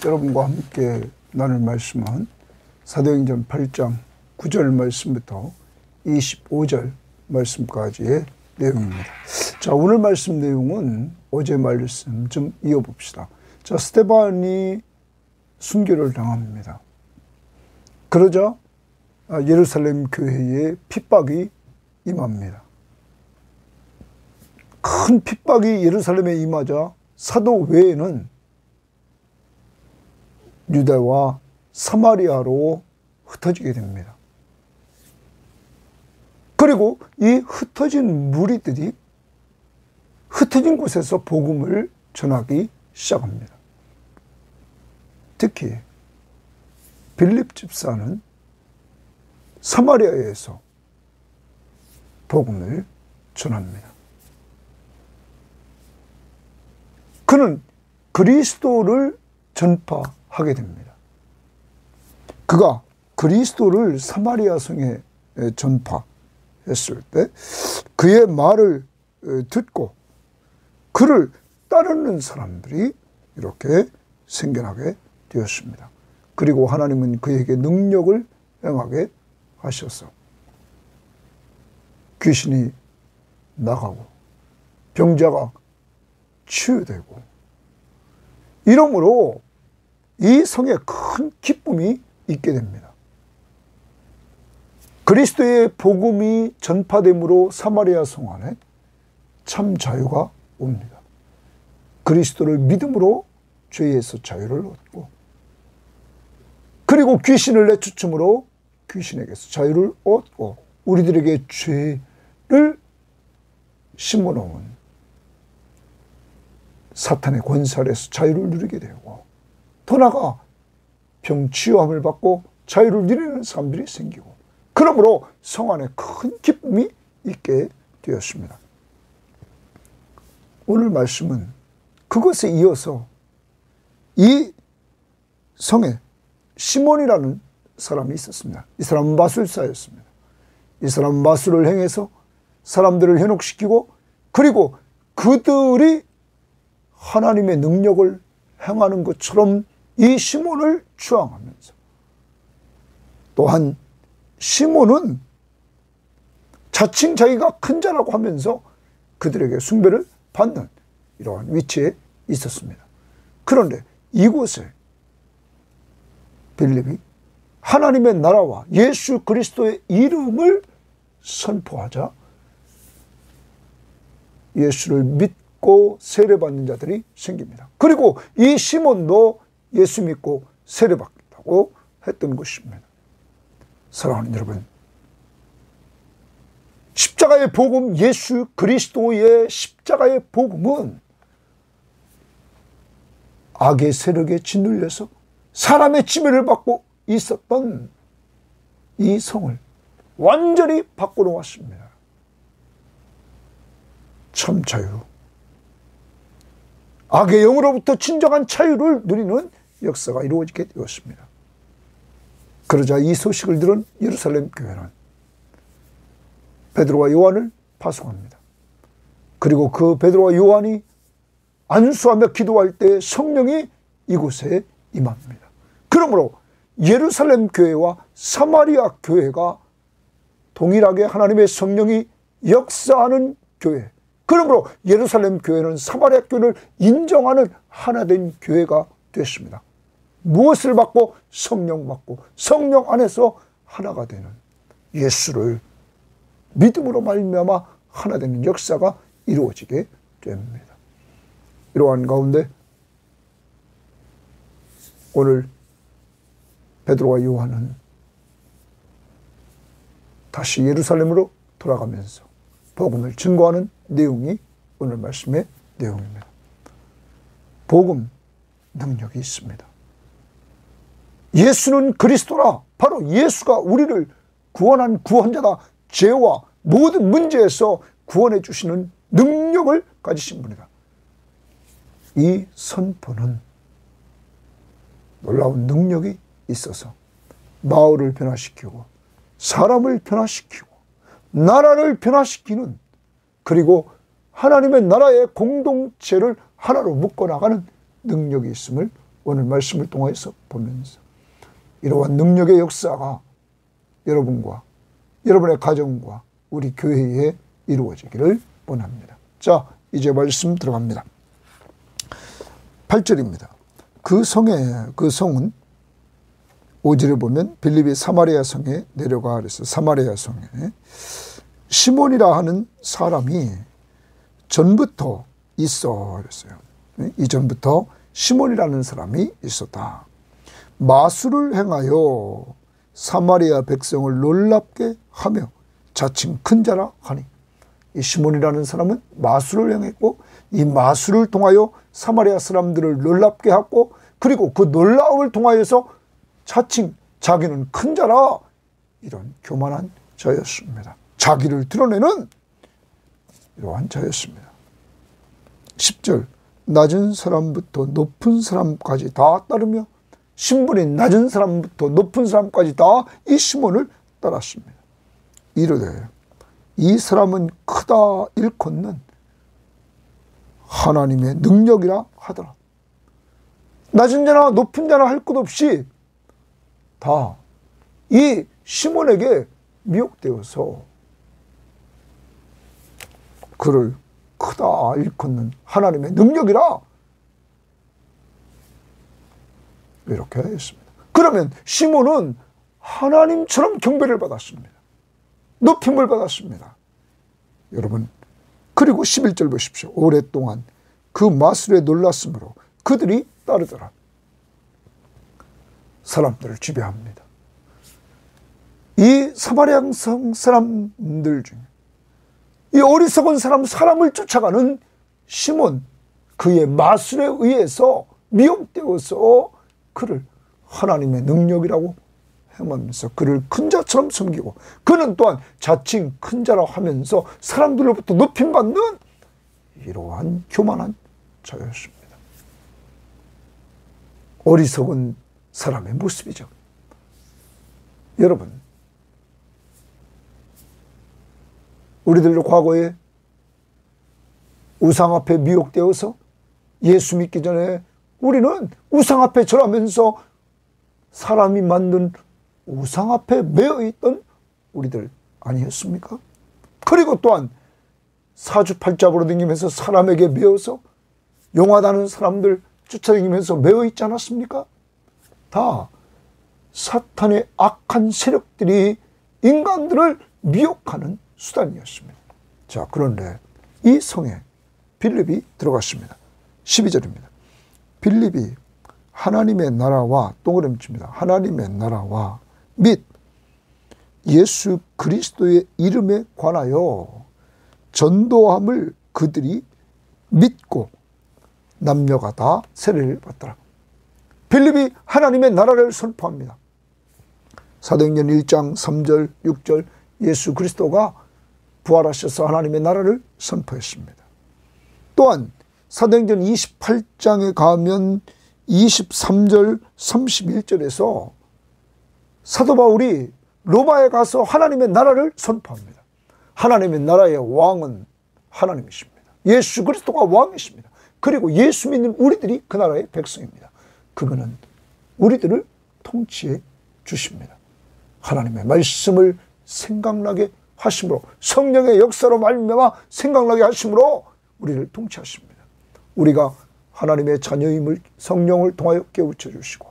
여러분과 함께 나눌 말씀은 사도행전 8장 9절 말씀부터 25절 말씀까지의 내용입니다. 자, 오늘 말씀 내용은 어제 말씀 좀 이어봅시다. 자, 스데반이 순교를 당합니다. 그러자 예루살렘 교회에 핍박이 임합니다. 큰 핍박이 예루살렘에 임하자 사도 외에는 유대와 사마리아로 흩어지게 됩니다. 그리고 이 흩어진 무리들이 흩어진 곳에서 복음을 전하기 시작합니다. 특히 빌립 집사는 사마리아에서 복음을 전합니다. 그는 그리스도를 전파하게 됩니다. 그가 그리스도를 사마리아 성에 전파했을 때 그의 말을 듣고 그를 따르는 사람들이 이렇게 생겨나게 되었습니다. 그리고 하나님은 그에게 능력을 행하게 하셔서 귀신이 나가고 병자가 치유되고 이러므로 이 성에 큰 기쁨이 있게 됩니다. 그리스도의 복음이 전파됨으로 사마리아 성 안에 참 자유가 옵니다. 그리스도를 믿음으로 죄에서 자유를 얻고 그리고 귀신을 내쫓음으로 귀신에게서 자유를 얻고 우리들에게 죄를 심어놓은 사탄의 권세 아래서 자유를 누리게 되고 더 나아가 병치유함을 받고 자유를 누리는 사람들이 생기고 그러므로 성 안에 큰 기쁨이 있게 되었습니다. 오늘 말씀은 그것에 이어서 이 성에 시몬이라는 사람이 있었습니다. 이 사람은 마술사였습니다. 이 사람은 마술을 행해서 사람들을 현혹시키고 그리고 그들이 하나님의 능력을 행하는 것처럼 이 시몬을 추앙하면서 또한 시몬은 자칭 자기가 큰 자라고 하면서 그들에게 숭배를 받는 이러한 위치에 있었습니다. 그런데 이곳에 빌립이 하나님의 나라와 예수 그리스도의 이름을 선포하자 예수를 믿고 세례받는 자들이 생깁니다. 그리고 이 시몬도 예수 믿고 세례받겠다고 했던 것입니다. 사랑하는 여러분, 십자가의 복음, 예수 그리스도의 십자가의 복음은 악의 세력에 짓눌려서 사람의 지배를 받고 있었던 이 성을 완전히 바꿔놓았습니다. 참 자유, 악의 영으로부터 진정한 자유를 누리는 역사가 이루어지게 되었습니다. 그러자 이 소식을 들은 예루살렘 교회는 베드로와 요한을 파송합니다. 그리고 그 베드로와 요한이 안수하며 기도할 때 성령이 이곳에 임합니다. 그러므로 예루살렘 교회와 사마리아 교회가 동일하게 하나님의 성령이 역사하는 교회, 그러므로 예루살렘 교회는 사마리아 교회를 인정하는 하나된 교회가 됐습니다. 무엇을 받고? 성령 받고 성령 안에서 하나가 되는 예수를 믿음으로 말미암아 하나 되는 역사가 이루어지게 됩니다. 이러한 가운데 오늘 베드로와 요한은 다시 예루살렘으로 돌아가면서 복음을 증거하는 내용이 오늘 말씀의 내용입니다. 복음 능력이 있습니다. 예수는 그리스도라. 바로 예수가 우리를 구원한 구원자다. 죄와 모든 문제에서 구원해 주시는 능력을 가지신 분이다. 이 선포는 놀라운 능력이 있어서 마을을 변화시키고 사람을 변화시키고 나라를 변화시키는, 그리고 하나님의 나라의 공동체를 하나로 묶어나가는 능력이 있음을 오늘 말씀을 통해서 보면서 이러한 능력의 역사가 여러분과 여러분의 가정과 우리 교회에 이루어지기를 원합니다. 자, 이제 말씀 들어갑니다. 8절입니다. 그 성은 5절에 보면 빌립이 사마리아 성에 내려가 그랬어요. 사마리아 성에 시몬이라 하는 사람이 전부터 있어 그랬어요. 이전부터 시몬이라는 사람이 있었다. 마술을 행하여 사마리아 백성을 놀랍게 하며 자칭 큰 자라 하니, 이 시몬이라는 사람은 마술을 행했고 이 마술을 통하여 사마리아 사람들을 놀랍게 하고, 그리고 그 놀라움을 통하여서 자칭 자기는 큰 자라, 이런 교만한 자였습니다. 자기를 드러내는 이러한 자였습니다. 10절 낮은 사람부터 높은 사람까지 다 따르며, 신분이 낮은 사람부터 높은 사람까지 다 이 시몬을 따랐습니다. 이르되 이 사람은 크다 일컫는 하나님의 능력이라 하더라. 낮은 자나 높은 자나 할 것 없이 다 이 시몬에게 미혹되어서 그를 크다 일컫는 하나님의 능력이라 이렇게 했습니다. 그러면 시몬은 하나님처럼 경배를 받았습니다. 높임을 받았습니다. 여러분, 그리고 11절 보십시오. 오랫동안 그 마술에 놀랐으므로 그들이 따르더라. 사람들을 지배합니다. 이 사마리아 성 사람들 중에 이 어리석은 사람을 쫓아가는 시몬, 그의 마술에 의해서 미혹되어서 그를 하나님의 능력이라고 행하면서 그를 큰 자처럼 섬기고, 그는 또한 자칭 큰 자라 하면서 사람들로부터 높임받는 이러한 교만한 자였습니다. 어리석은 사람의 모습이죠. 여러분, 우리들도 과거에 우상 앞에 미혹되어서 예수 믿기 전에 우리는 우상 앞에 절하면서 사람이 만든 우상 앞에 매여 있던 우리들 아니었습니까? 그리고 또한 사주팔자보로 다니면서 사람에게 매여서 용하다는 사람들 쫓아다니면서 매여 있지 않았습니까? 다 사탄의 악한 세력들이 인간들을 미혹하는 수단이었습니다. 자, 그런데 이 성에 빌립이 들어갔습니다. 12절입니다. 빌립이 하나님의 나라와, 동그라미 칩니다. 하나님의 나라와 및 예수 그리스도의 이름에 관하여 전도함을 그들이 믿고 남녀가 다 세례를 받더라. 빌립이 하나님의 나라를 선포합니다. 사도행전 1장 3절 6절 예수 그리스도가 부활하셔서 하나님의 나라를 선포했습니다. 또한 사도행전 28장에 가면 23절 31절에서 사도 바울이 로마에 가서 하나님의 나라를 선포합니다. 하나님의 나라의 왕은 하나님이십니다. 예수 그리스도가 왕이십니다. 그리고 예수 믿는 우리들이 그 나라의 백성입니다. 그분은 우리들을 통치해 주십니다. 하나님의 말씀을 생각나게 하심으로, 성령의 역사로 말미암아 생각나게 하심으로 우리를 통치하십니다. 우리가 하나님의 자녀임을 성령을 통하여 깨우쳐 주시고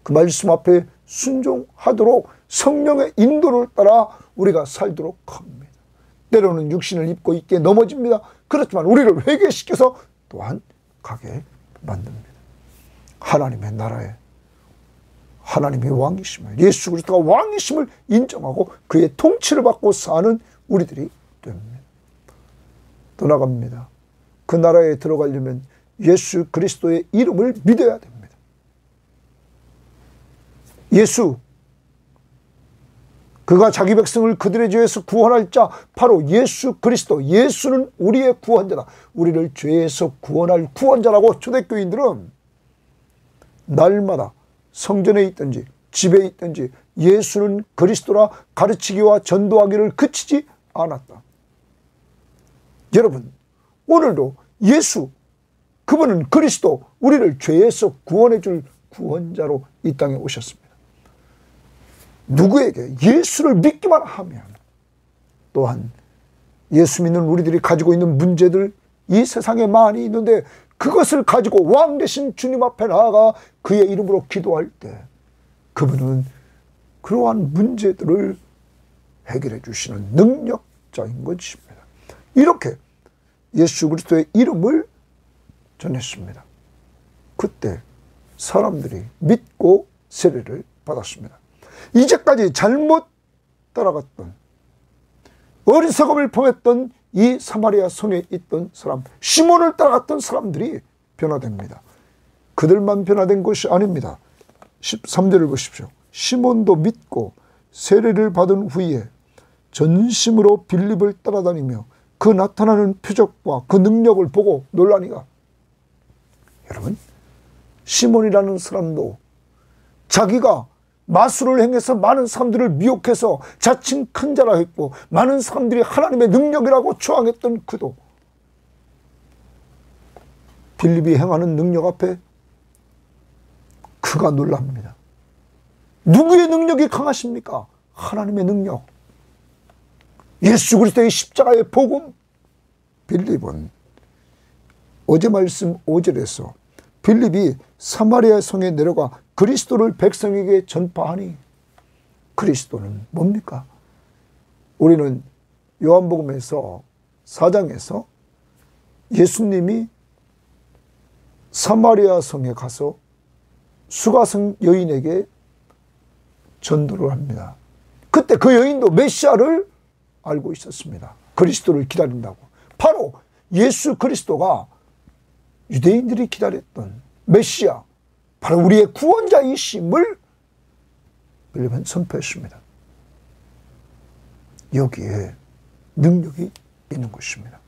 그 말씀 앞에 순종하도록 성령의 인도를 따라 우리가 살도록 합니다. 때로는 육신을 입고 있게 넘어집니다. 그렇지만 우리를 회개시켜서 또한 가게 만듭니다. 하나님의 나라에 하나님의 왕이심을, 예수 그리스도가 왕이심을 인정하고 그의 통치를 받고 사는 우리들이 됩니다. 또 나갑니다. 그 나라에 들어가려면 예수 그리스도의 이름을 믿어야 됩니다. 예수, 그가 자기 백성을 그들의 죄에서 구원할 자 바로 예수 그리스도, 예수는 우리의 구원자다. 우리를 죄에서 구원할 구원자라고 초대교인들은 날마다 성전에 있든지 집에 있든지 예수는 그리스도라 가르치기와 전도하기를 그치지 않았다. 여러분, 오늘도 예수, 그분은 그리스도, 우리를 죄에서 구원해 줄 구원자로 이 땅에 오셨습니다. 누구에게? 예수를 믿기만 하면. 또한 예수 믿는 우리들이 가지고 있는 문제들, 이 세상에 많이 있는데 그것을 가지고 왕 되신 주님 앞에 나아가 그의 이름으로 기도할 때 그분은 그러한 문제들을 해결해 주시는 능력자인 것입니다. 이렇게 예수 그리스도의 이름을 전했습니다. 그때 사람들이 믿고 세례를 받았습니다. 이제까지 잘못 따라갔던, 어리석음을 범했던 이 사마리아 성에 있던 사람, 시몬을 따라갔던 사람들이 변화됩니다. 그들만 변화된 것이 아닙니다. 13절을 보십시오. 시몬도 믿고 세례를 받은 후에 전심으로 빌립을 따라다니며 그 나타나는 표적과 그 능력을 보고 놀라니가. 여러분, 시몬이라는 사람도 자기가 마술을 행해서 많은 사람들을 미혹해서 자칭 큰 자라 했고 많은 사람들이 하나님의 능력이라고 추앙했던 그도 빌립이 행하는 능력 앞에 그가 놀랍니다. 누구의 능력이 강하십니까? 하나님의 능력. 예수 그리스도의 십자가의 복음. 빌립은 어제 말씀 5절에서 빌립이 사마리아 성에 내려가 그리스도를 백성에게 전파하니, 그리스도는 뭡니까? 우리는 요한복음에서 4장에서 예수님이 사마리아 성에 가서 수가성 여인에게 전도를 합니다. 그때 그 여인도 메시아를 알고 있었습니다. 그리스도를 기다린다고. 바로 예수 그리스도가 유대인들이 기다렸던 메시아, 바로 우리의 구원자이심을 빌립은 선포했습니다. 여기에 능력이 있는 것입니다.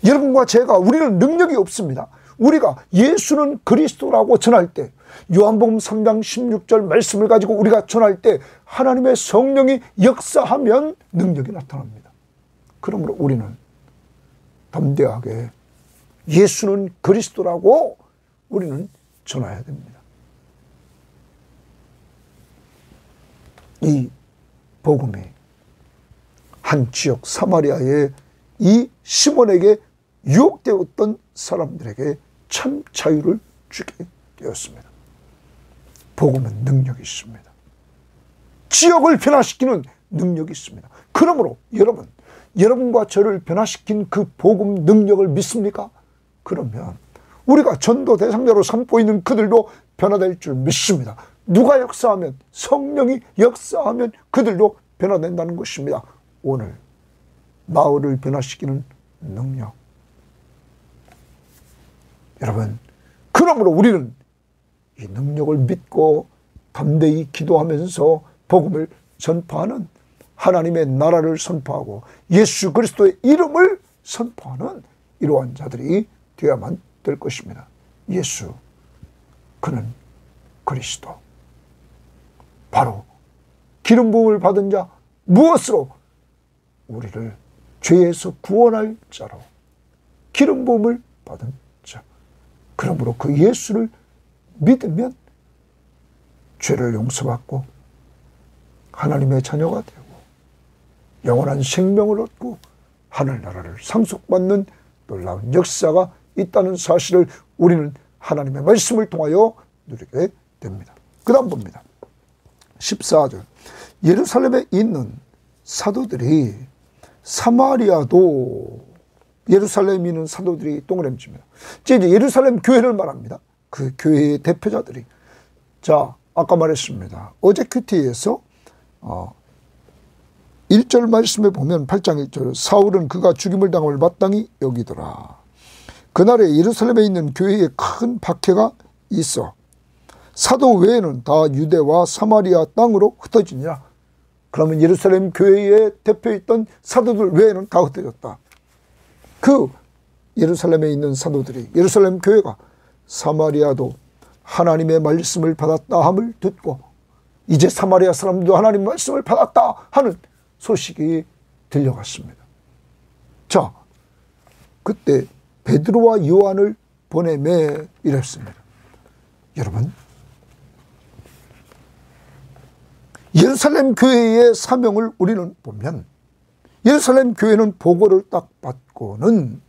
여러분과 제가, 우리는 능력이 없습니다. 우리가 예수는 그리스도라고 전할 때, 요한복음 3장 16절 말씀을 가지고 우리가 전할 때 하나님의 성령이 역사하면 능력이 나타납니다. 그러므로 우리는 담대하게 예수는 그리스도라고 우리는 전해야 됩니다. 이 복음이 한 지역 사마리아의 이 시몬에게 유혹되었던 사람들에게 참 자유를 주게 되었습니다. 복음은 능력이 있습니다. 지역을 변화시키는 능력이 있습니다. 그러므로 여러분과 저를 변화시킨 그 복음 능력을 믿습니까? 그러면 우리가 전도 대상자로 삼고 있는 그들도 변화될 줄 믿습니다. 누가 역사하면, 성령이 역사하면 그들도 변화된다는 것입니다. 오늘 마을을 변화시키는 능력. 여러분, 그러므로 우리는 이 능력을 믿고 담대히 기도하면서 복음을 전파하는, 하나님의 나라를 선포하고 예수 그리스도의 이름을 선포하는 이러한 자들이 되어야만 될 것입니다. 예수, 그는 그리스도. 바로 기름 부음을 받은 자, 무엇으로? 우리를 죄에서 구원할 자로 기름 부음을 받은 자. 그러므로 그 예수를 믿으면 죄를 용서받고 하나님의 자녀가 되고 영원한 생명을 얻고 하늘나라를 상속받는 놀라운 역사가 있다는 사실을 우리는 하나님의 말씀을 통하여 누리게 됩니다. 그 다음 봅니다. 14절. 예루살렘에 있는 사도들이 사마리아도, 예루살렘에 있는 사도들이 동그라미칩니다. 이제 예루살렘 교회를 말합니다. 그 교회의 대표자들이. 자, 아까 말했습니다. 어제 큐티에서 1절 말씀에 보면 8장 1절, 사울은 그가 죽임을 당함을 마땅히 여기더라. 그날에 예루살렘에 있는 교회에 큰 박해가 있어 사도 외에는 다 유대와 사마리아 땅으로 흩어지니라. 그러면 예루살렘 교회에 대표했던 사도들 외에는 다 흩어졌다. 그 예루살렘에 있는 사도들이, 예루살렘 교회가 사마리아도 하나님의 말씀을 받았다 함을 듣고 이제 사마리아 사람도 하나님의 말씀을 받았다 하는 소식이 들려갔습니다. 자, 그때 베드로와 요한을 보내매 이랬습니다. 여러분, 예루살렘 교회의 사명을 우리는 보면 예루살렘 교회는 보고를 딱 받고는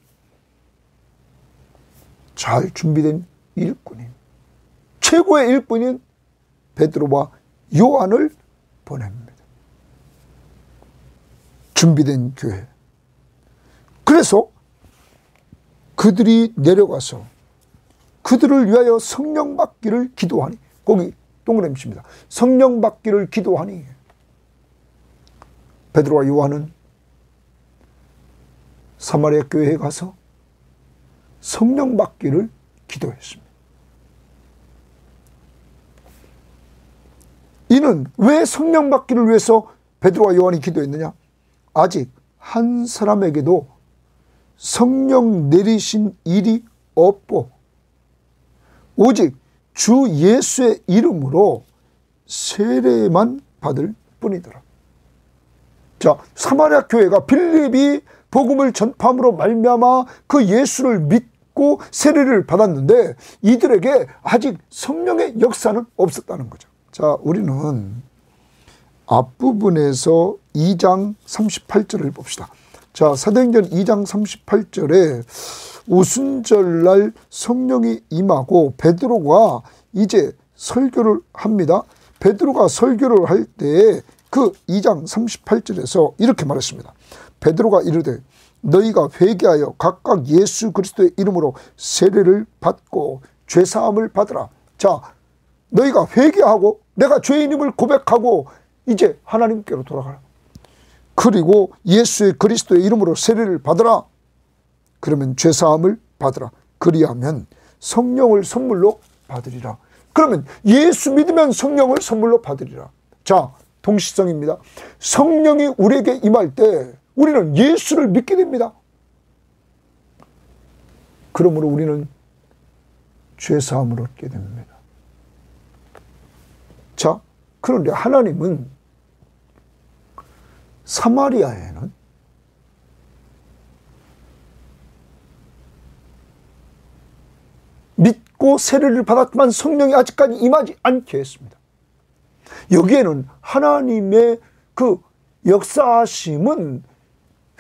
잘 준비된 일꾼인, 최고의 일꾼인 베드로와 요한을 보냅니다. 준비된 교회. 그래서 그들이 내려가서 그들을 위하여 성령 받기를 기도하니, 거기 동그라미 칩니다. 성령 받기를 기도하니 베드로와 요한은 사마리아 교회에 가서 성령 받기를 기도했습니다. 이는 왜 성령 받기를 위해서 베드로와 요한이 기도했느냐? 아직 한 사람에게도 성령 내리신 일이 없고 오직 주 예수의 이름으로 세례만 받을 뿐이더라. 자, 사마리아 교회가 빌립이 복음을 전파함으로 말미암아 그 예수를 믿고 세례를 받았는데 이들에게 아직 성령의 역사는 없었다는 거죠. 자, 우리는 앞부분에서 2장 38절을 봅시다. 자, 사도행전 2장 38절에 오순절날 성령이 임하고 베드로가 이제 설교를 합니다. 베드로가 설교를 할 때 그 2장 38절에서 이렇게 말했습니다. 베드로가 이르되 너희가 회개하여 각각 예수 그리스도의 이름으로 세례를 받고 죄사함을 받으라. 자, 너희가 회개하고 내가 죄인임을 고백하고 이제 하나님께로 돌아가라. 그리고 예수의 그리스도의 이름으로 세례를 받으라. 그러면 죄사함을 받으라. 그리하면 성령을 선물로 받으리라. 그러면 예수 믿으면 성령을 선물로 받으리라. 자, 동시성입니다. 성령이 우리에게 임할 때 우리는 예수를 믿게 됩니다. 그러므로 우리는 죄사함을 얻게 됩니다. 자, 그런데 하나님은 사마리아에는 믿고 세례를 받았지만 성령이 아직까지 임하지 않게 했습니다. 여기에는 하나님의 그 역사하심은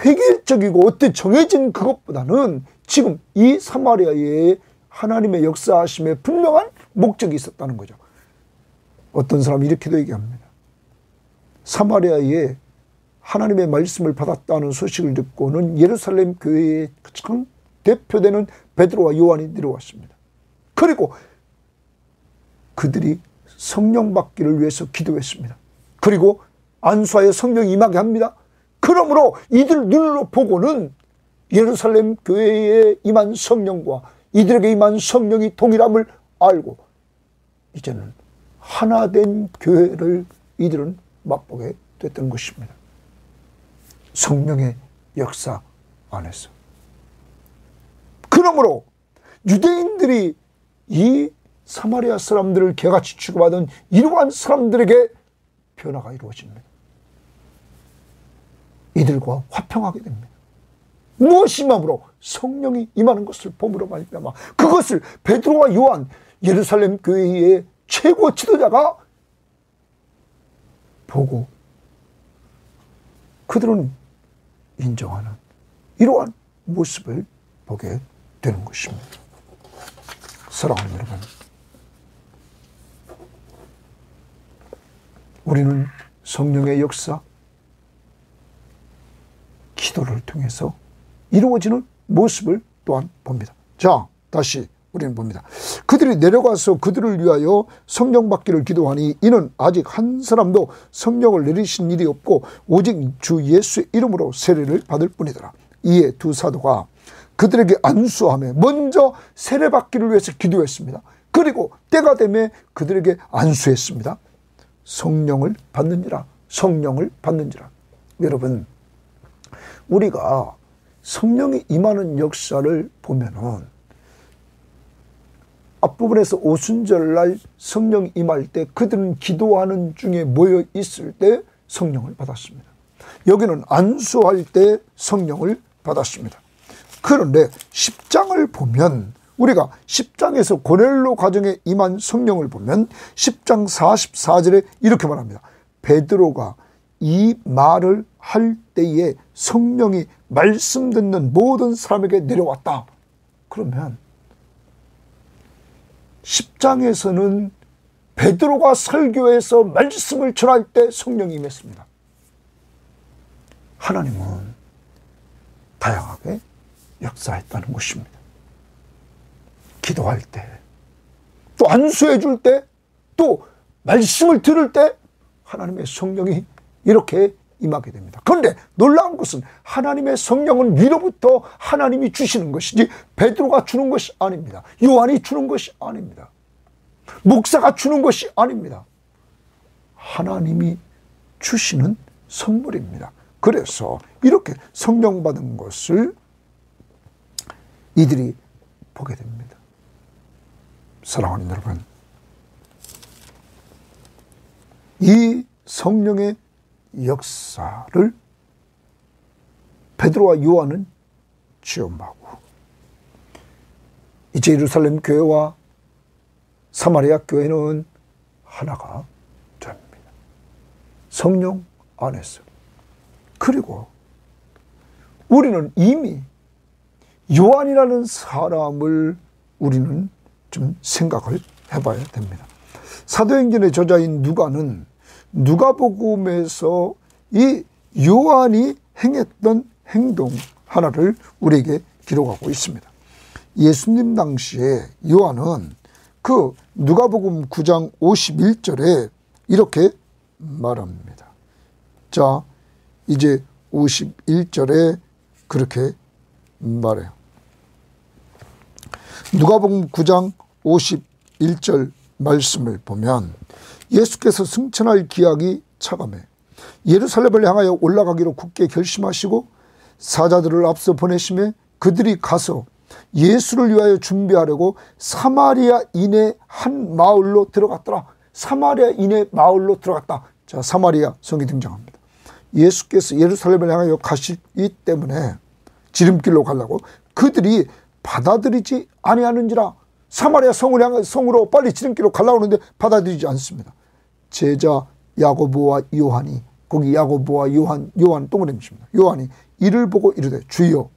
획일적이고 어떤 정해진 그것보다는 지금 이 사마리아에 하나님의 역사하심에 분명한 목적이 있었다는 거죠. 어떤 사람이 이렇게도 얘기합니다. 사마리아에 하나님의 말씀을 받았다는 소식을 듣고는 예루살렘 교회의 참 대표되는 베드로와 요한이 내려왔습니다. 그리고 그들이 성령 받기를 위해서 기도했습니다. 그리고 안수하여 성령이 임하게 합니다. 그러므로 이들 눈으로 보고는 예루살렘 교회에 임한 성령과 이들에게 임한 성령이 동일함을 알고 이제는 하나된 교회를 이들은 맛보게 됐던 것입니다. 성령의 역사 안에서. 그러므로 유대인들이 이 사마리아 사람들을 개같이 취급하던 이러한 사람들에게 변화가 이루어집니다. 이들과 화평하게 됩니다. 무엇이 임함으로? 성령이 임하는 것을 봄으로 말미암아 그것을 베드로와 요한 예루살렘 교회의 최고 지도자가 보고 그들은 인정하는 이러한 모습을 보게 되는 것입니다. 사랑하는 여러분, 우리는 성령의 역사, 기도를 통해서 이루어지는 모습을 또한 봅니다. 자, 다시 우리는 봅니다. 그들이 내려가서 그들을 위하여 성령 받기를 기도하니 이는 아직 한 사람도 성령을 내리신 일이 없고 오직 주 예수의 이름으로 세례를 받을 뿐이더라. 이에 두 사도가 그들에게 안수하며 먼저 세례 받기를 위해서 기도했습니다. 그리고 때가 되매 그들에게 안수했습니다. 성령을 받는지라, 성령을 받는지라. 여러분, 우리가 성령이 임하는 역사를 보면은 앞부분에서 오순절날 성령 임할 때 그들은 기도하는 중에 모여 있을 때 성령을 받았습니다. 여기는 안수할 때 성령을 받았습니다. 그런데 10장을 보면 우리가 10장에서 고넬로 가정에 임한 성령을 보면 10장 44절에 이렇게 말합니다. 베드로가 이 말을 할 때에 성령이 말씀 듣는 모든 사람에게 내려왔다. 그러면 10장에서는 베드로가 설교에서 말씀을 전할 때 성령이 임했습니다. 하나님은 다양하게 역사했다는 것입니다. 기도할 때, 또 안수해 줄 때, 또 말씀을 들을 때 하나님의 성령이 이렇게 임하게 됩니다. 그런데 놀라운 것은 하나님의 성령은 위로부터 하나님이 주시는 것이지 베드로가 주는 것이 아닙니다. 요한이 주는 것이 아닙니다. 목사가 주는 것이 아닙니다. 하나님이 주시는 선물입니다. 그래서 이렇게 성령 받은 것을 이들이 보게 됩니다. 사랑하는 여러분, 이 성령의 역사를 베드로와 요한은 체험하고 이제 예루살렘 교회와 사마리아 교회는 하나가 됩니다. 성령 안에서. 그리고 우리는 이미 요한이라는 사람을 우리는 좀 생각을 해봐야 됩니다. 사도행전의 저자인 누가는 누가복음에서 이 요한이 행했던 행동 하나를 우리에게 기록하고 있습니다. 예수님 당시에 요한은 그 누가복음 9장 51절에 이렇게 말합니다. 자, 이제 51절에 그렇게 말해요. 누가복음 9장 51절 말씀을 보면 예수께서 승천할 기약이 차감해 예루살렘을 향하여 올라가기로 굳게 결심하시고 사자들을 앞서 보내시매 그들이 가서 예수를 위하여 준비하려고 사마리아 이내 한 마을로 들어갔더라. 사마리아 이내 마을로 들어갔다. 자, 사마리아 성이 등장합니다. 예수께서 예루살렘을 향하여 가시기 때문에 지름길로 가려고 그들이 받아들이지 아니하는지라. 사마리아 성으로 빨리 지름길로 가려고 하는데 받아들이지 않습니다. 제자 야고보와 요한이, 거기 야고보와 요한 동그라미입니다. 요한이 이를 보고 이르되 주여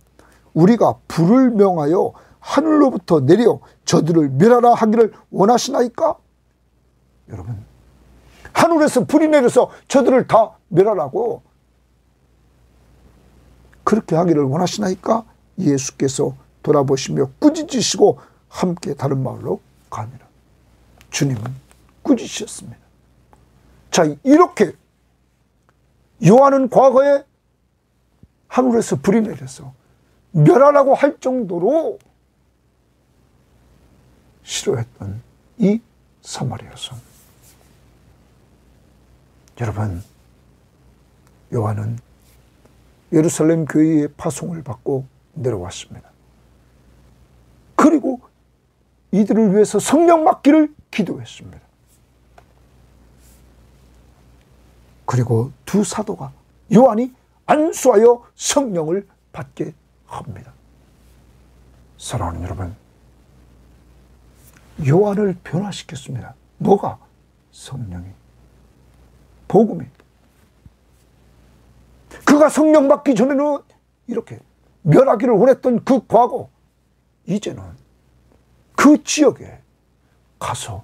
우리가 불을 명하여 하늘로부터 내려 저들을 멸하라 하기를 원하시나이까? 여러분, 하늘에서 불이 내려서 저들을 다 멸하라고 그렇게 하기를 원하시나이까? 예수께서 돌아보시며 꾸짖으시고 함께 다른 마을로 가니라. 주님은 꾸짖으셨습니다. 자, 이렇게 요한은 과거에 하늘에서 불이 내려서 멸하라고 할 정도로 싫어했던 이 사마리아 성. 여러분, 요한은 예루살렘 교회의 파송을 받고 내려왔습니다. 그리고 이들을 위해서 성령 받기를 기도했습니다. 그리고 두 사도가 요한이 안수하여 성령을 받게 합니다. 사랑하는 여러분, 요한을 변화시켰습니다. 뭐가? 성령이, 복음이. 그가 성령 받기 전에는 이렇게 멸하기를 원했던 그 과거, 이제는 그 지역에 가서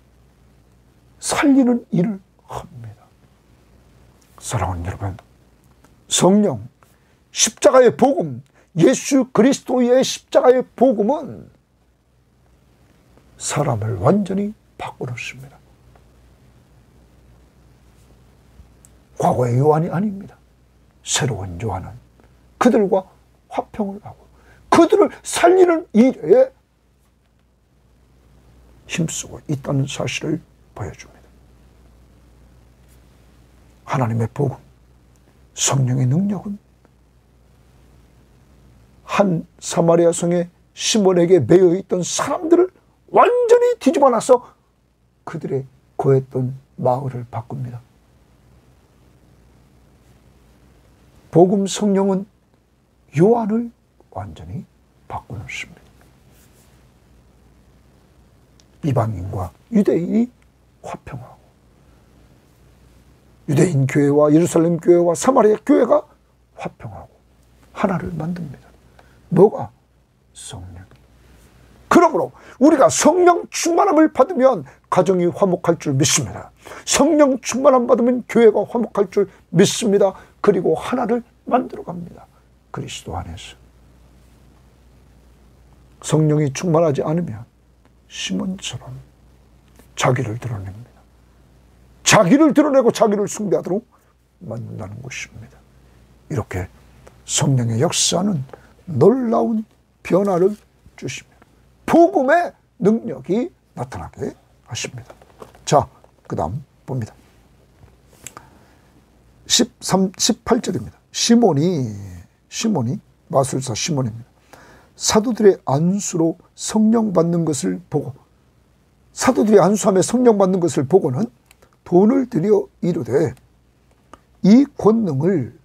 살리는 일을 합니다. 사랑하는 여러분, 성령, 십자가의 복음, 예수 그리스도의 십자가의 복음은 사람을 완전히 바꿔놓습니다. 과거의 요한이 아닙니다. 새로운 요한은 그들과 화평을 하고 그들을 살리는 일에 힘쓰고 있다는 사실을 보여줍니다. 하나님의 복음, 성령의 능력은 한 사마리아 성의 시몬에게 매여 있던 사람들을 완전히 뒤집어놔서 그들의 거했던 마을을 바꿉니다. 복음 성령은 요한을 완전히 바꿔놓습니다. 이방인과 유대인이 화평하고 유대인 교회와 예루살렘 교회와 사마리아 교회가 화평하고 하나를 만듭니다. 뭐가? 성령. 그러므로 우리가 성령 충만함을 받으면 가정이 화목할 줄 믿습니다. 성령 충만함 받으면 교회가 화목할 줄 믿습니다. 그리고 하나를 만들어갑니다. 그리스도 안에서. 성령이 충만하지 않으면 시몬처럼 자기를 드러냅니다. 자기를 드러내고 자기를 숭배하도록 만든다는 것입니다. 이렇게 성령의 역사는 놀라운 변화를 주십니다. 복음의 능력이 나타나게 하십니다. 자, 그 다음 봅니다. 18절입니다. 시몬이 마술사 시몬입니다. 사도들의 안수로 성령 받는 것을 보고, 사도들이 안수함에 성령 받는 것을 보고는 돈을 들여 이르되 이 권능을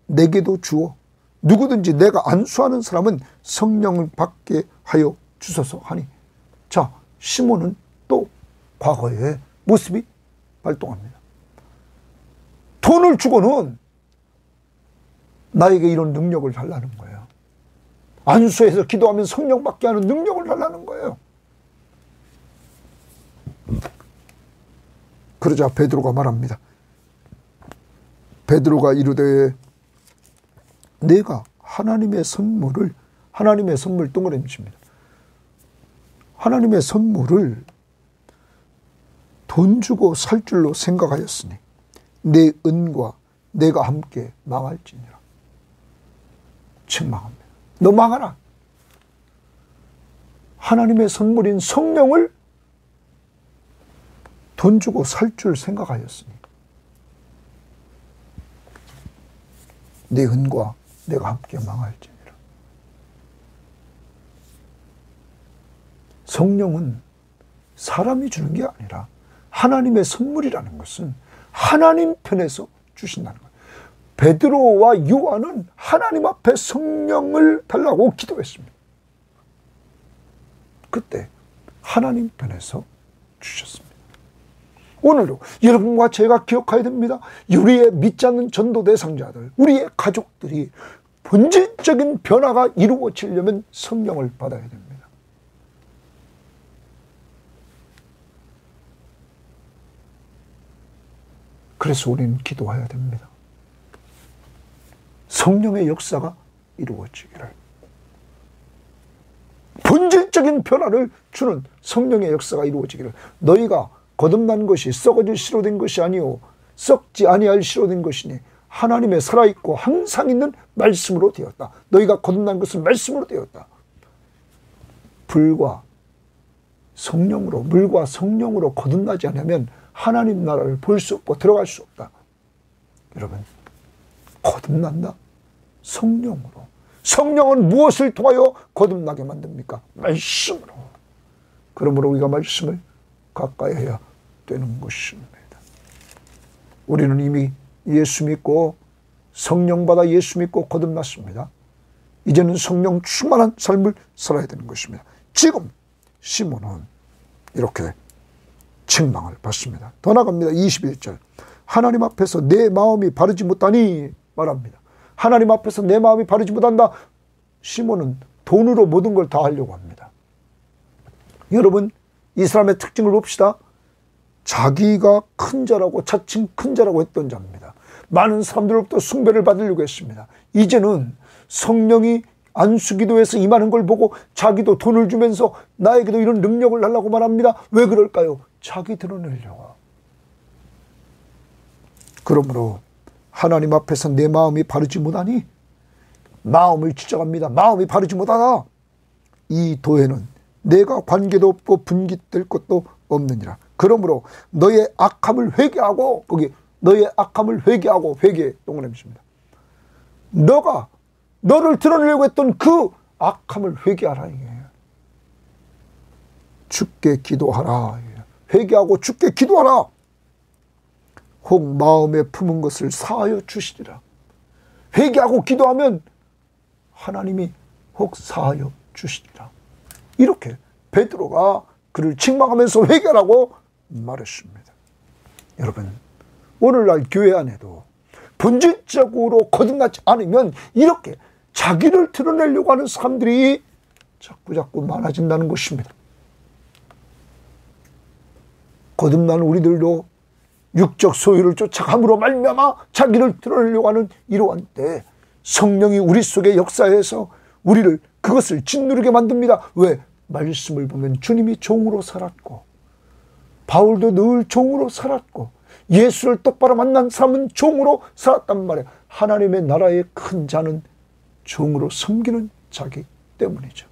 내게도 주어 누구든지 내가 안수하는 사람은 성령을 받게 하여 주소서 하니. 자, 시몬은 또 과거의 모습이 발동합니다. 돈을 주고는 나에게 이런 능력을 달라는 거예요. 안수해서 기도하면 성령 받게 하는 능력을 달라는 거예요. 그러자 베드로가 말합니다. 베드로가 이르되 내가 하나님의 선물 동그라미칩니다. 하나님의 선물을 돈 주고 살 줄로 생각하였으니 내 은과 내가 함께 망할지니라. 책망합니다. 너 망하라. 하나님의 선물인 성령을 돈 주고 살 줄 생각하였으니 내 은과 내가 함께 망할지니라. 성령은 사람이 주는 게 아니라 하나님의 선물이라는 것은 하나님 편에서 주신다는 거예요. 베드로와 요한은 하나님 앞에 성령을 달라고 기도했습니다. 그때 하나님 편에서 주셨습니다. 오늘도 여러분과 제가 기억해야 됩니다. 우리의 믿지 않는 전도 대상자들, 우리의 가족들이 본질적인 변화가 이루어지려면 성령을 받아야 됩니다. 그래서 우리는 기도해야 됩니다. 성령의 역사가 이루어지기를. 본질적인 변화를 주는 성령의 역사가 이루어지기를. 너희가 거듭난 것이 썩어질 씨로 된 것이 아니오 썩지 아니할 씨로 된 것이니 하나님의 살아있고 항상 있는 말씀으로 되었다. 너희가 거듭난 것은 말씀으로 되었다. 물과 성령으로 거듭나지 않으면 하나님 나라를 볼 수 없고 들어갈 수 없다. 여러분, 거듭난다? 성령으로. 성령은 무엇을 통하여 거듭나게 만듭니까? 말씀으로. 그러므로 우리가 말씀을 가까이 해야 되는 것입니다. 우리는 이미 예수 믿고 성령 받아 예수 믿고 거듭났습니다. 이제는 성령 충만한 삶을 살아야 되는 것입니다. 지금 시몬은 이렇게 책망을 받습니다. 더 나갑니다. 21절. 하나님 앞에서 내 마음이 바르지 못하니 말합니다. 하나님 앞에서 내 마음이 바르지 못한다. 시몬은 돈으로 모든 걸 다 하려고 합니다. 여러분, 이 사람의 특징을 봅시다. 자기가 큰 자라고 자칭 큰 자라고 했던 자입니다. 많은 사람들로부터 숭배를 받으려고 했습니다. 이제는 성령이 안수기도에서 임하는 걸 보고 자기도 돈을 주면서 나에게도 이런 능력을 달라고 말합니다. 왜 그럴까요? 자기 드러내려고. 그러므로 하나님 앞에서 내 마음이 바르지 못하니 마음을 지적합니다. 마음이 바르지 못하다. 이 도에는 내가 관계도 없고 분깃될 것도 없느니라. 그러므로 너의 악함을 회개하고, 거기 너의 악함을 회개하고, 회개 동그라미입니다. 너를 드러내려고 했던 그 악함을 회개하라. 주께 기도하라. 회개하고 주께 기도하라. 혹 마음에 품은 것을 사하여 주시리라. 회개하고 기도하면 하나님이 혹 사하여 주시리라. 이렇게 베드로가 그를 책망하면서 회개하라고 말했습니다. 여러분, 오늘날 교회 안에도 본질적으로 거듭나지 않으면 이렇게 자기를 드러내려고 하는 사람들이 자꾸 많아진다는 것입니다. 거듭난 우리들도 육적 소유를 쫓아감으로 말미암아 자기를 드러내려고 하는 이러한 때 성령이 우리 속에 역사해서 우리를 그것을 짓누르게 만듭니다. 왜? 말씀을 보면 주님이 종으로 살았고 바울도 늘 종으로 살았고 예수를 똑바로 만난 사람은 종으로 살았단 말이에요. 하나님의 나라의 큰 자는 종으로 섬기는 자기 때문이죠.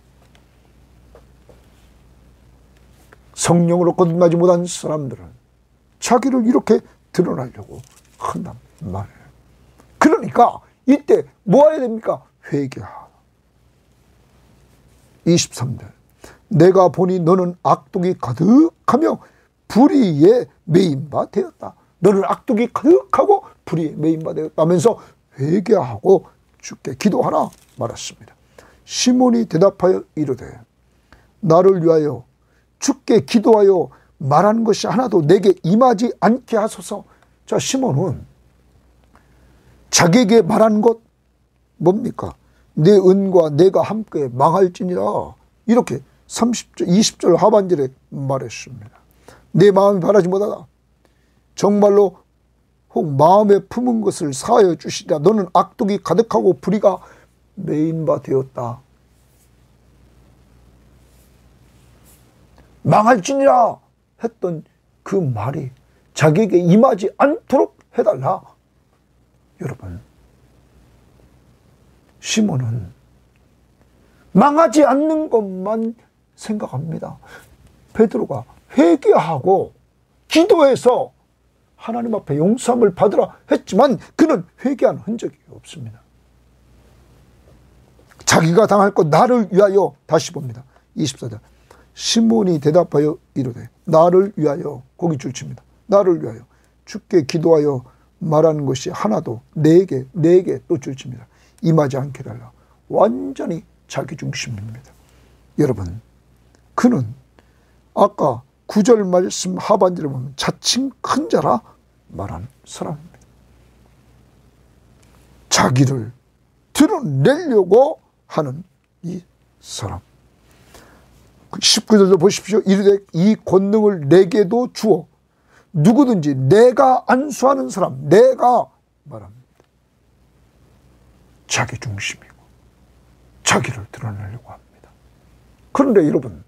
성령으로 거듭나지 못한 사람들은 자기를 이렇게 드러내려고 한단 말이에요. 그러니까 이때 뭐 해야 됩니까? 회개하라. 23절. 내가 보니 너는 악독이 가득하며 불의에 매인 바 되었다. 너는 악독이 가득하고 불의에 매인 바 되었다면서 회개하고 주께 기도하라 말했습니다. 시몬이 대답하여 이르되 나를 위하여 주께 기도하여 말하는 것이 하나도 내게 임하지 않게 하소서. 자, 시몬은 자기에게 말한 것 뭡니까? 내 은과 내가 함께 망할지니라. 이렇게 30절, 20절 하반절에 말했습니다. 내 마음이 바라지 못하다. 정말로 혹 마음에 품은 것을 사하여 주시리라. 너는 악독이 가득하고 불의가 매인 바 되었다. 망할지니라 했던 그 말이 자기에게 임하지 않도록 해달라. 여러분, 시몬은 망하지 않는 것만 생각합니다. 베드로가 회개하고 기도해서 하나님 앞에 용서함을 받으라 했지만 그는 회개한 흔적이 없습니다. 자기가 당할 것 나를 위하여, 다시 봅니다. 24절. 시몬이 대답하여 이르되 나를 위하여, 거기 줄칩니다. 나를 위하여 주께 기도하여 말하는 것이 하나도 내게 또 줄칩니다. 임하지 않게 달라. 완전히 자기 중심입니다. 여러분, 그는 아까 9절 말씀 하반절에 보면 자칭 큰 자라 말한 사람입니다. 자기를 드러내려고 하는 이 사람. 19절도 보십시오. 이르되 이 권능을 내게도 주어 누구든지 내가 안수하는 사람, 내가 말합니다. 자기 중심이고 자기를 드러내려고 합니다. 그런데 여러분,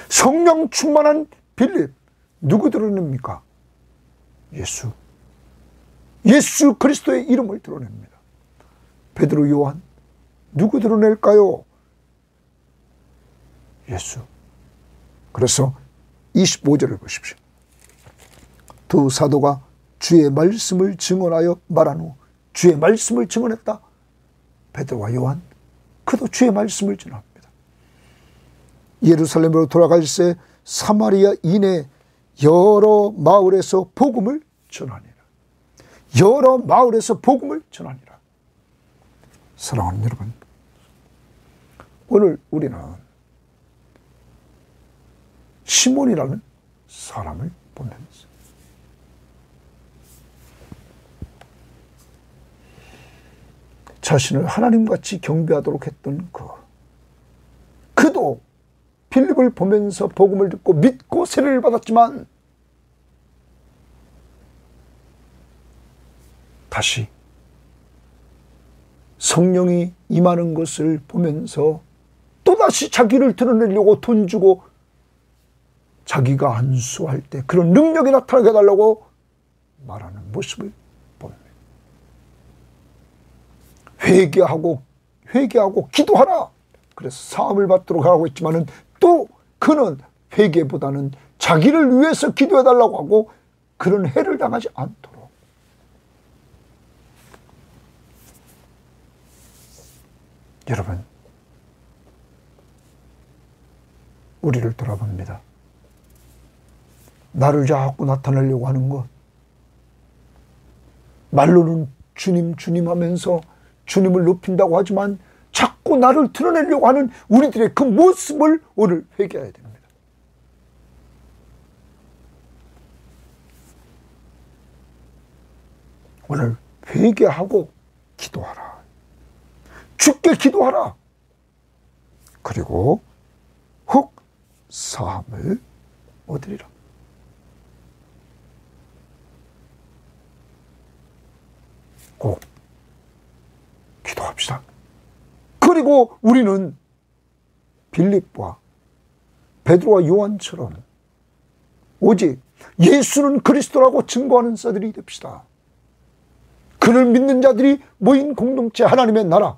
성령 충만한 빌립 누구 드러냅니까? 예수 그리스도의 이름을 드러냅니다. 베드로, 요한 누구 드러낼까요? 예수. 그래서 25절을 보십시오. 두 사도가 주의 말씀을 증언하여 말한 후 주의 말씀을 증언했다. 베드로와 요한, 그도 주의 말씀을 전합니다. 예루살렘으로 돌아갈 새 사마리아 이내 여러 마을에서 복음을 전하니라. 여러 마을에서 복음을 전하니라. 사랑하는 여러분, 오늘 우리는 시몬이라는 사람을 보면서 자신을 하나님같이 경배하도록 했던 그도 빌립을 보면서 복음을 듣고 믿고 세례를 받았지만 다시 성령이 임하는 것을 보면서 또다시 자기를 드러내려고 돈 주고 자기가 안수할 때 그런 능력이 나타나게 해달라고 말하는 모습을 봅니다. 회개하고 기도하라. 그래서 사함을 받도록 하라고 했지만은 또 그는 회개보다는 자기를 위해서 기도해달라고 하고 그런 해를 당하지 않도록. 여러분, 우리를 돌아봅니다. 나를 자꾸 나타내려고 하는 것, 말로는 주님 하면서 주님을 높인다고 하지만 자꾸 나를 드러내려고 하는 우리들의 그 모습을 오늘 회개해야 됩니다. 오늘 회개하고 기도하라. 주께 기도하라. 그리고 혹 사함을 얻으리라. 꼭 기도합시다. 그리고 우리는 빌립과 베드로와 요한처럼 오직 예수는 그리스도라고 증거하는 자들이 됩시다. 그를 믿는 자들이 모인 공동체 하나님의 나라,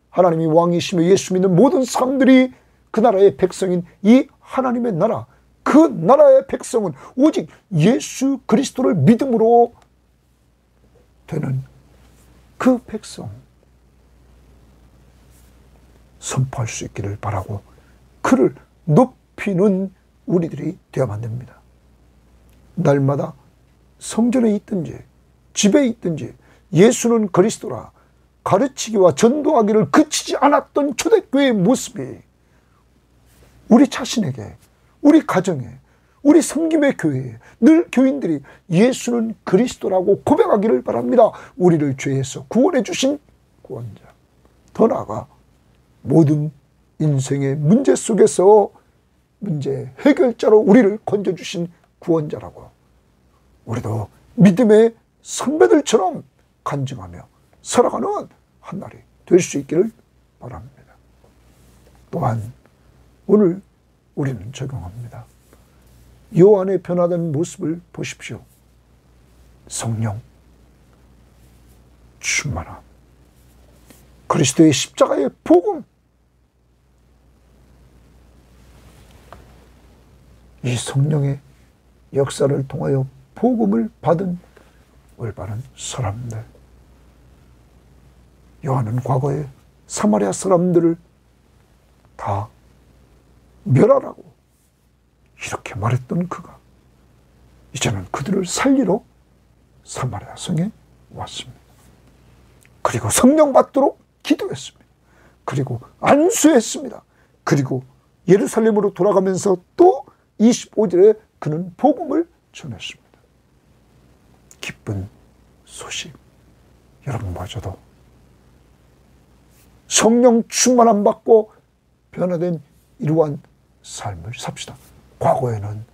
하나님이 왕이시며 예수 믿는 모든 사람들이 그 나라의 백성인 이 하나님의 나라, 그 나라의 백성은 오직 예수 그리스도를 믿음으로 되는 그 백성 선포할 수 있기를 바라고 그를 높이는 우리들이 되어야만 됩니다. 날마다 성전에 있든지 집에 있든지 예수는 그리스도라 가르치기와 전도하기를 그치지 않았던 초대교회의 모습이 우리 자신에게, 우리 가정에, 우리 섬김의 교회에 늘 교인들이 예수는 그리스도라고 고백하기를 바랍니다. 우리를 죄에서 구원해 주신 구원자, 더 나아가 모든 인생의 문제 속에서 문제 해결자로 우리를 건져주신 구원자라고 우리도 믿음의 선배들처럼 간증하며 살아가는 한날이 될 수 있기를 바랍니다. 또한 오늘 우리는 적용합니다. 요한의 변화된 모습을 보십시오. 성령 충만함, 그리스도의 십자가의 복음, 이 성령의 역사를 통하여 복음을 받은 올바른 사람들. 요한은 과거에 사마리아 사람들을 다 멸하라고 이렇게 말했던 그가 이제는 그들을 살리러 사마리아 성에 왔습니다. 그리고 성령 받도록 기도했습니다. 그리고 안수했습니다. 그리고 예루살렘으로 돌아가면서 또 25절에 그는 복음을 전했습니다. 기쁜 소식. 여러분마저도 성령 충만함 받고 변화된 이러한 삶을 삽시다. 과거에는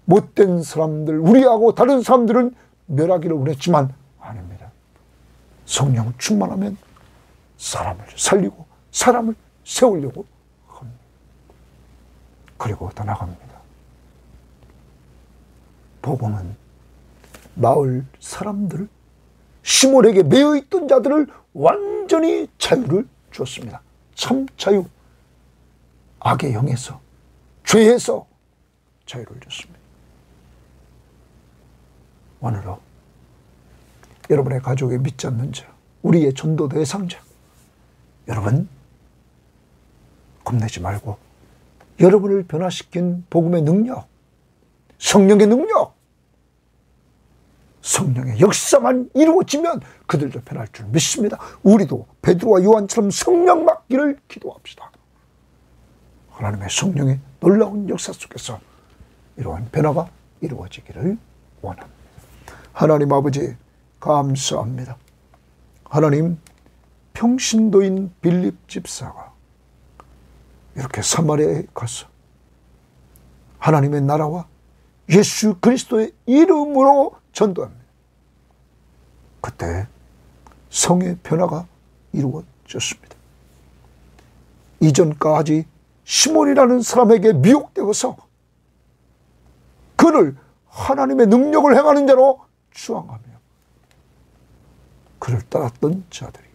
못된 사람들, 우리하고 다른 사람들은 멸하기를 원했지만 아닙니다. 성령 충만하면 사람을 살리고 사람을 세우려고 합니다. 그리고 더 나갑니다. 복음은 마을 사람들을, 시몬에게 매여있던 자들을 완전히 자유를 주었습니다. 참 자유. 악의 영에서, 죄에서 자유를 줬습니다. 오늘도 여러분의 가족에 믿지 않는 자, 우리의 전도 대상자, 여러분 겁내지 말고 여러분을 변화시킨 복음의 능력, 성령의 능력, 성령의 역사만 이루어지면 그들도 변할 줄 믿습니다. 우리도 베드로와 요한처럼 성령 받기를 기도합시다. 하나님의 성령의 놀라운 역사 속에서 이러한 변화가 이루어지기를 원합니다. 하나님 아버지 감사합니다. 하나님, 평신도인 빌립 집사가 이렇게 사마리아에 가서 하나님의 나라와 예수 그리스도의 이름으로 전도합니다. 그때 성의 변화가 이루어졌습니다. 이전까지 시몬이라는 사람에게 미혹되어서 그를 하나님의 능력을 행하는 자로 추앙하며 그를 따랐던 자들이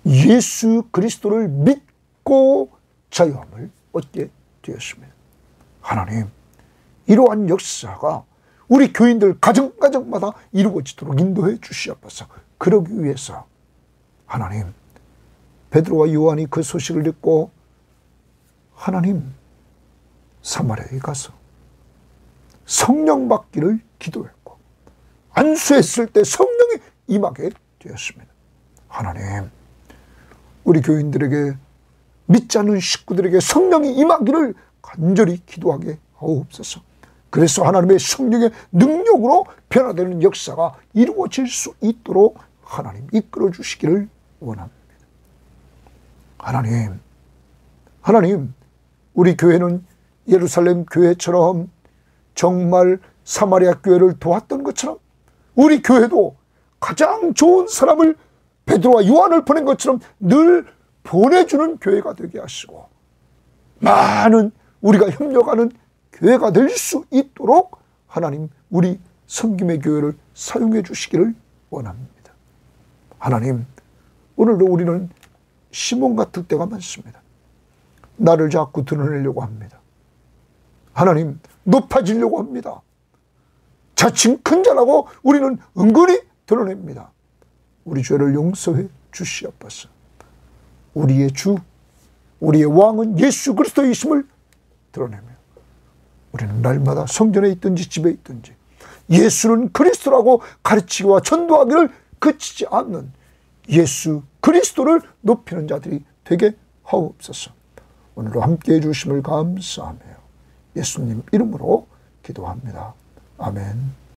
예수 그리스도를 믿고 자유함을 얻게 되었습니다. 하나님, 이러한 역사가 우리 교인들 가정가정마다 이루어지도록 인도해 주시옵소서. 그러기 위해서 하나님, 베드로와 요한이 그 소식을 듣고 하나님 사마리아에 가서 성령 받기를 기도했고 안수했을 때 성령이 임하게 되었습니다. 하나님, 우리 교인들에게, 믿지 않는 식구들에게 성령이 임하기를 간절히 기도하게 하옵소서. 그래서 하나님의 성령의 능력으로 변화되는 역사가 이루어질 수 있도록 하나님 이끌어 주시기를 원합니다. 하나님, 우리 교회는 예루살렘 교회처럼 정말 사마리아 교회를 도왔던 것처럼 우리 교회도 가장 좋은 사람을 베드로와 요한을 보낸 것처럼 늘 보내주는 교회가 되게 하시고 많은 우리가 협력하는 교회가 될 수 있도록 하나님 우리 섬김의 교회를 사용해 주시기를 원합니다. 하나님, 오늘도 우리는 시몬 같을 때가 많습니다. 나를 자꾸 드러내려고 합니다. 하나님, 높아지려고 합니다. 자칭 큰 자라고 우리는 은근히 드러냅니다. 우리 죄를 용서해 주시옵소서. 우리의 주, 우리의 왕은 예수 그리스도이심을 드러내며 우리는 날마다 성전에 있든지 집에 있든지 예수는 그리스도라고 가르치기와 전도하기를 그치지 않는 예수 그리스도를 높이는 자들이 되게 하옵소서. 오늘도 함께해 주심을 감사하며 예수님 이름으로 기도합니다. 아멘.